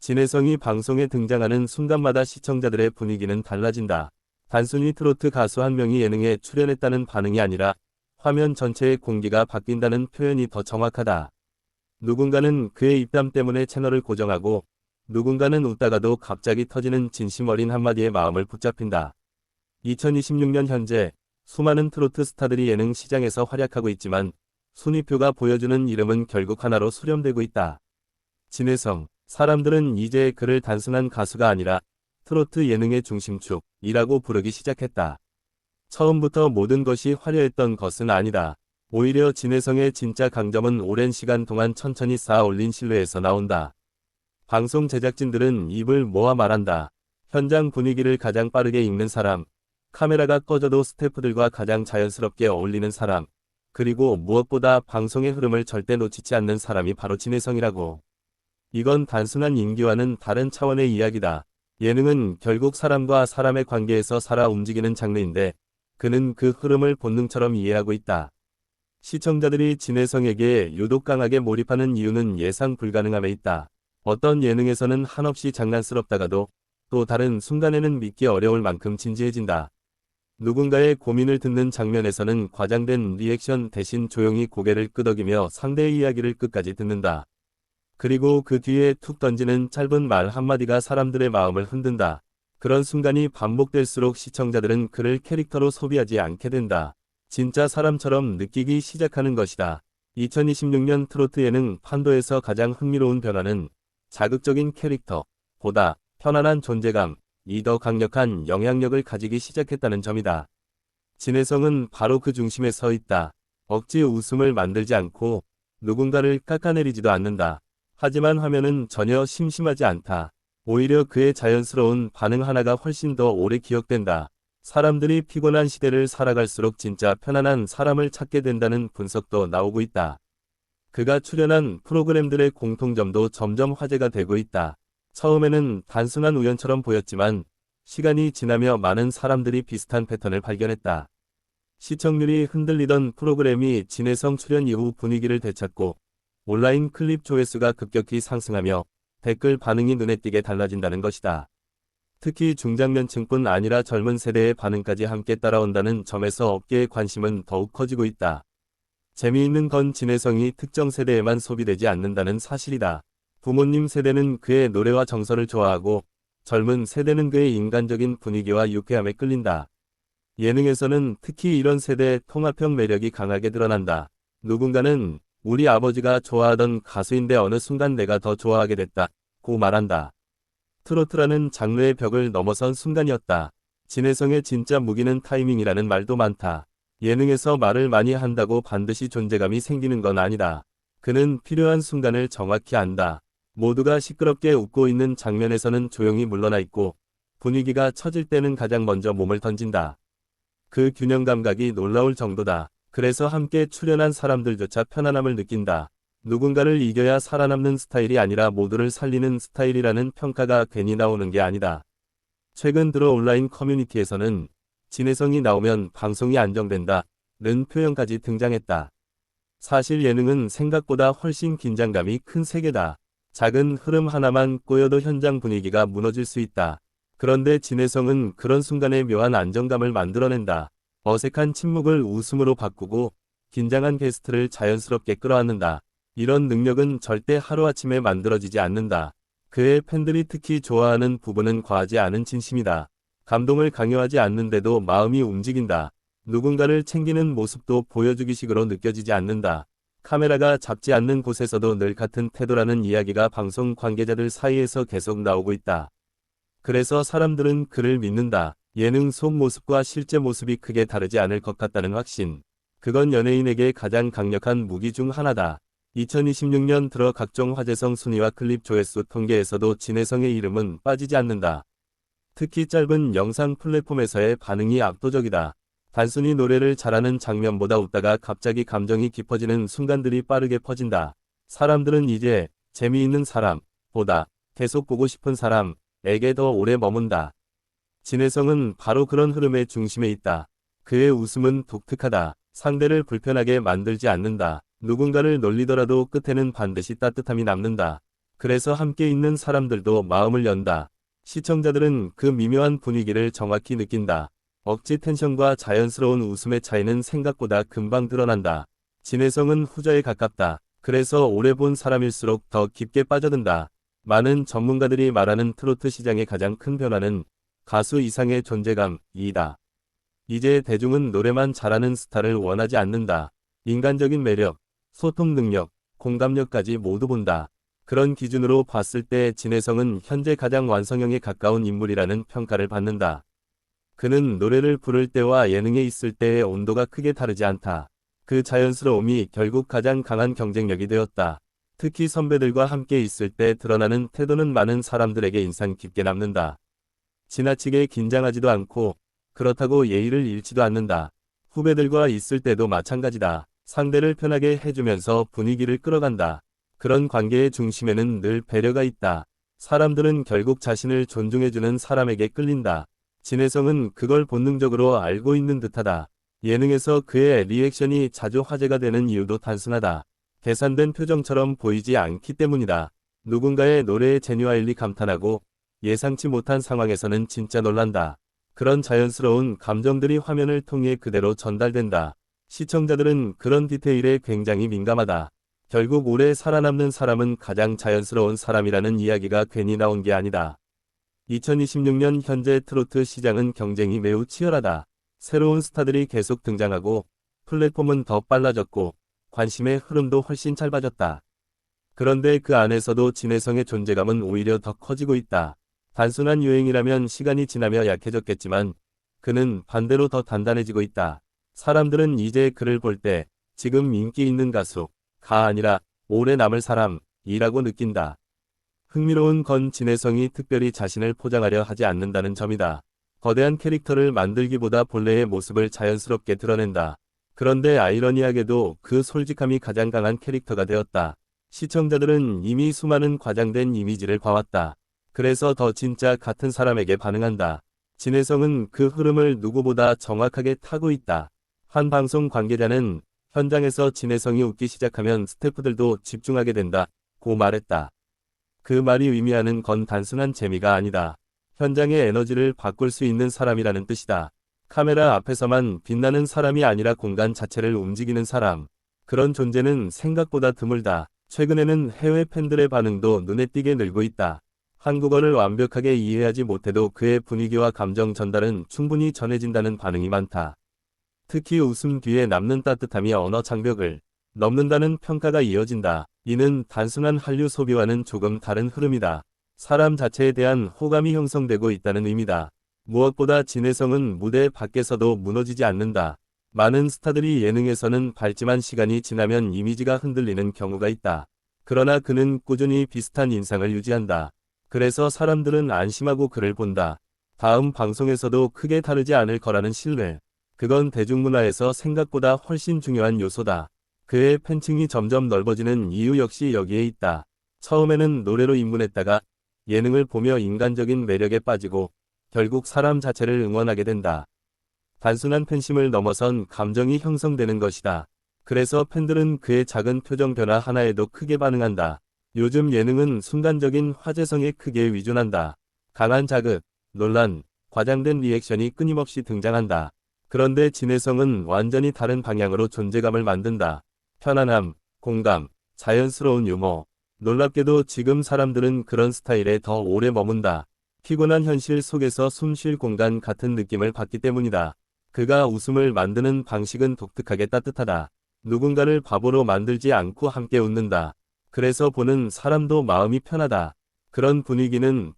진혜성이 방송에 등장하는 순간마다 시청자들의 분위기는 달라진다. 단순히 트로트 가수 한 명이 예능에 출연했다는 반응이 아니라 화면 전체의 공기가 바뀐다는 표현이 더 정확하다. 누군가는 그의 입담 때문에 채널을 고정하고 누군가는 웃다가도 갑자기 터지는 진심 어린 한마디에 마음을 붙잡힌다. 2026년 현재 수많은 트로트 스타들이 예능 시장에서 활약하고 있지만 순위표가 보여주는 이름은 결국 하나로 수렴되고 있다. 진혜성. 사람들은 이제 그를 단순한 가수가 아니라 트로트 예능의 중심축이라고 부르기 시작했다. 처음부터 모든 것이 화려했던 것은 아니다. 오히려 진혜성의 진짜 강점은 오랜 시간 동안 천천히 쌓아 올린 신뢰에서 나온다. 방송 제작진들은 입을 모아 말한다. 현장 분위기를 가장 빠르게 읽는 사람, 카메라가 꺼져도 스태프들과 가장 자연스럽게 어울리는 사람, 그리고 무엇보다 방송의 흐름을 절대 놓치지 않는 사람이 바로 진혜성이라고. 이건 단순한 인기와는 다른 차원의 이야기다. 예능은 결국 사람과 사람의 관계에서 살아 움직이는 장르인데 그는 그 흐름을 본능처럼 이해하고 있다. 시청자들이 진혜성에게 유독 강하게 몰입하는 이유는 예상 불가능함에 있다. 어떤 예능에서는 한없이 장난스럽다가도 또 다른 순간에는 믿기 어려울 만큼 진지해진다. 누군가의 고민을 듣는 장면에서는 과장된 리액션 대신 조용히 고개를 끄덕이며 상대의 이야기를 끝까지 듣는다. 그리고 그 뒤에 툭 던지는 짧은 말 한마디가 사람들의 마음을 흔든다. 그런 순간이 반복될수록 시청자들은 그를 캐릭터로 소비하지 않게 된다. 진짜 사람처럼 느끼기 시작하는 것이다. 2026년 트로트 예능 판도에서 가장 흥미로운 변화는 자극적인 캐릭터보다 편안한 존재감이 더 강력한 영향력을 가지기 시작했다는 점이다. 진혜성은 바로 그 중심에 서 있다. 억지 웃음을 만들지 않고 누군가를 깎아내리지도 않는다. 하지만 화면은 전혀 심심하지 않다. 오히려 그의 자연스러운 반응 하나가 훨씬 더 오래 기억된다. 사람들이 피곤한 시대를 살아갈수록 진짜 편안한 사람을 찾게 된다는 분석도 나오고 있다. 그가 출연한 프로그램들의 공통점도 점점 화제가 되고 있다. 처음에는 단순한 우연처럼 보였지만 시간이 지나며 많은 사람들이 비슷한 패턴을 발견했다. 시청률이 흔들리던 프로그램이 진혜성 출연 이후 분위기를 되찾고 온라인 클립 조회수가 급격히 상승하며 댓글 반응이 눈에 띄게 달라진다는 것이다. 특히 중장년층뿐 아니라 젊은 세대의 반응까지 함께 따라온다는 점에서 업계의 관심은 더욱 커지고 있다. 재미있는 건 진혜성이 특정 세대에만 소비되지 않는다는 사실이다. 부모님 세대는 그의 노래와 정서를 좋아하고 젊은 세대는 그의 인간적인 분위기와 유쾌함에 끌린다. 예능에서는 특히 이런 세대의 통합형 매력이 강하게 드러난다. 누군가는 우리 아버지가 좋아하던 가수인데 어느 순간 내가 더 좋아하게 됐다고 말한다. 트로트라는 장르의 벽을 넘어선 순간이었다. 진혜성의 진짜 무기는 타이밍이라는 말도 많다. 예능에서 말을 많이 한다고 반드시 존재감이 생기는 건 아니다. 그는 필요한 순간을 정확히 안다. 모두가 시끄럽게 웃고 있는 장면에서는 조용히 물러나 있고 분위기가 처질 때는 가장 먼저 몸을 던진다. 그 균형 감각이 놀라울 정도다. 그래서 함께 출연한 사람들조차 편안함을 느낀다. 누군가를 이겨야 살아남는 스타일이 아니라 모두를 살리는 스타일이라는 평가가 괜히 나오는 게 아니다. 최근 들어 온라인 커뮤니티에서는 진혜성이 나오면 방송이 안정된다는 표현까지 등장했다. 사실 예능은 생각보다 훨씬 긴장감이 큰 세계다. 작은 흐름 하나만 꼬여도 현장 분위기가 무너질 수 있다. 그런데 진혜성은 그런 순간에 묘한 안정감을 만들어낸다. 어색한 침묵을 웃음으로 바꾸고 긴장한 게스트를 자연스럽게 끌어안는다. 이런 능력은 절대 하루아침에 만들어지지 않는다. 그의 팬들이 특히 좋아하는 부분은 과하지 않은 진심이다. 감동을 강요하지 않는데도 마음이 움직인다. 누군가를 챙기는 모습도 보여주기식으로 느껴지지 않는다. 카메라가 잡지 않는 곳에서도 늘 같은 태도라는 이야기가 방송 관계자들 사이에서 계속 나오고 있다. 그래서 사람들은 그를 믿는다. 예능 속 모습과 실제 모습이 크게 다르지 않을 것 같다는 확신. 그건 연예인에게 가장 강력한 무기 중 하나다. 2026년 들어 각종 화제성 순위와 클립 조회수 통계에서도 진혜성의 이름은 빠지지 않는다. 특히 짧은 영상 플랫폼에서의 반응이 압도적이다. 단순히 노래를 잘하는 장면보다 웃다가 갑자기 감정이 깊어지는 순간들이 빠르게 퍼진다. 사람들은 이제 재미있는 사람보다 계속 보고 싶은 사람에게 더 오래 머문다. 진혜성은 바로 그런 흐름의 중심에 있다. 그의 웃음은 독특하다. 상대를 불편하게 만들지 않는다. 누군가를 놀리더라도 끝에는 반드시 따뜻함이 남는다. 그래서 함께 있는 사람들도 마음을 연다. 시청자들은 그 미묘한 분위기를 정확히 느낀다. 억지 텐션과 자연스러운 웃음의 차이는 생각보다 금방 드러난다. 진혜성은 후자에 가깝다. 그래서 오래 본 사람일수록 더 깊게 빠져든다. 많은 전문가들이 말하는 트로트 시장의 가장 큰 변화는 가수 이상의 존재감이다. 이제 대중은 노래만 잘하는 스타를 원하지 않는다. 인간적인 매력, 소통 능력, 공감력까지 모두 본다. 그런 기준으로 봤을 때 진혜성은 현재 가장 완성형에 가까운 인물이라는 평가를 받는다. 그는 노래를 부를 때와 예능에 있을 때의 온도가 크게 다르지 않다. 그 자연스러움이 결국 가장 강한 경쟁력이 되었다. 특히 선배들과 함께 있을 때 드러나는 태도는 많은 사람들에게 인상 깊게 남는다. 지나치게 긴장하지도 않고 그렇다고 예의를 잃지도 않는다. 후배들과 있을 때도 마찬가지다. 상대를 편하게 해주면서 분위기를 끌어간다. 그런 관계의 중심에는 늘 배려가 있다. 사람들은 결국 자신을 존중해주는 사람에게 끌린다. 진혜성은 그걸 본능적으로 알고 있는 듯하다. 예능에서 그의 리액션이 자주 화제가 되는 이유도 단순하다. 계산된 표정처럼 보이지 않기 때문이다. 누군가의 노래에 제뉴아일리 감탄하고 예상치 못한 상황에서는 진짜 놀란다. 그런 자연스러운 감정들이 화면을 통해 그대로 전달된다. 시청자들은 그런 디테일에 굉장히 민감하다. 결국 오래 살아남는 사람은 가장 자연스러운 사람이라는 이야기가 괜히 나온 게 아니다. 2026년 현재 트로트 시장은 경쟁이 매우 치열하다. 새로운 스타들이 계속 등장하고 플랫폼은 더 빨라졌고 관심의 흐름도 훨씬 짧아졌다. 그런데 그 안에서도 진혜성의 존재감은 오히려 더 커지고 있다. 단순한 유행이라면 시간이 지나며 약해졌겠지만 그는 반대로 더 단단해지고 있다. 사람들은 이제 그를 볼 때 지금 인기 있는 가수가 아니라 오래 남을 사람이라고 느낀다. 흥미로운 건 진혜성이 특별히 자신을 포장하려 하지 않는다는 점이다. 거대한 캐릭터를 만들기보다 본래의 모습을 자연스럽게 드러낸다. 그런데 아이러니하게도 그 솔직함이 가장 강한 캐릭터가 되었다. 시청자들은 이미 수많은 과장된 이미지를 봐왔다. 그래서 더 진짜 같은 사람에게 반응한다. 진혜성은 그 흐름을 누구보다 정확하게 타고 있다. 한 방송 관계자는 현장에서 진혜성이 웃기 시작하면 스태프들도 집중하게 된다고 말했다. 그 말이 의미하는 건 단순한 재미가 아니다. 현장의 에너지를 바꿀 수 있는 사람이라는 뜻이다. 카메라 앞에서만 빛나는 사람이 아니라 공간 자체를 움직이는 사람. 그런 존재는 생각보다 드물다. 최근에는 해외 팬들의 반응도 눈에 띄게 늘고 있다. 한국어를 완벽하게 이해하지 못해도 그의 분위기와 감정 전달은 충분히 전해진다는 반응이 많다. 특히 웃음 뒤에 남는 따뜻함이 언어 장벽을 넘는다는 평가가 이어진다. 이는 단순한 한류 소비와는 조금 다른 흐름이다. 사람 자체에 대한 호감이 형성되고 있다는 의미다. 무엇보다 진혜성은 무대 밖에서도 무너지지 않는다. 많은 스타들이 예능에서는 밝지만 시간이 지나면 이미지가 흔들리는 경우가 있다. 그러나 그는 꾸준히 비슷한 인상을 유지한다. 그래서 사람들은 안심하고 그를 본다. 다음 방송에서도 크게 다르지 않을 거라는 신뢰. 그건 대중문화에서 생각보다 훨씬 중요한 요소다. 그의 팬층이 점점 넓어지는 이유 역시 여기에 있다. 처음에는 노래로 입문했다가 예능을 보며 인간적인 매력에 빠지고 결국 사람 자체를 응원하게 된다. 단순한 팬심을 넘어선 감정이 형성되는 것이다. 그래서 팬들은 그의 작은 표정 변화 하나에도 크게 반응한다. 요즘 예능은 순간적인 화제성에 크게 위준한다. 강한 자극, 논란, 과장된 리액션이 끊임없이 등장한다. 그런데 진혜성은 완전히 다른 방향으로 존재감을 만든다. 편안함, 공감, 자연스러운 유머. 놀랍게도 지금 사람들은 그런 스타일에 더 오래 머문다. 피곤한 현실 속에서 숨 쉴 공간 같은 느낌을 받기 때문이다. 그가 웃음을 만드는 방식은 독특하게 따뜻하다. 누군가를 바보로 만들지 않고 함께 웃는다. 그래서 보는 사람도 마음이 편하다. 그런 분위기는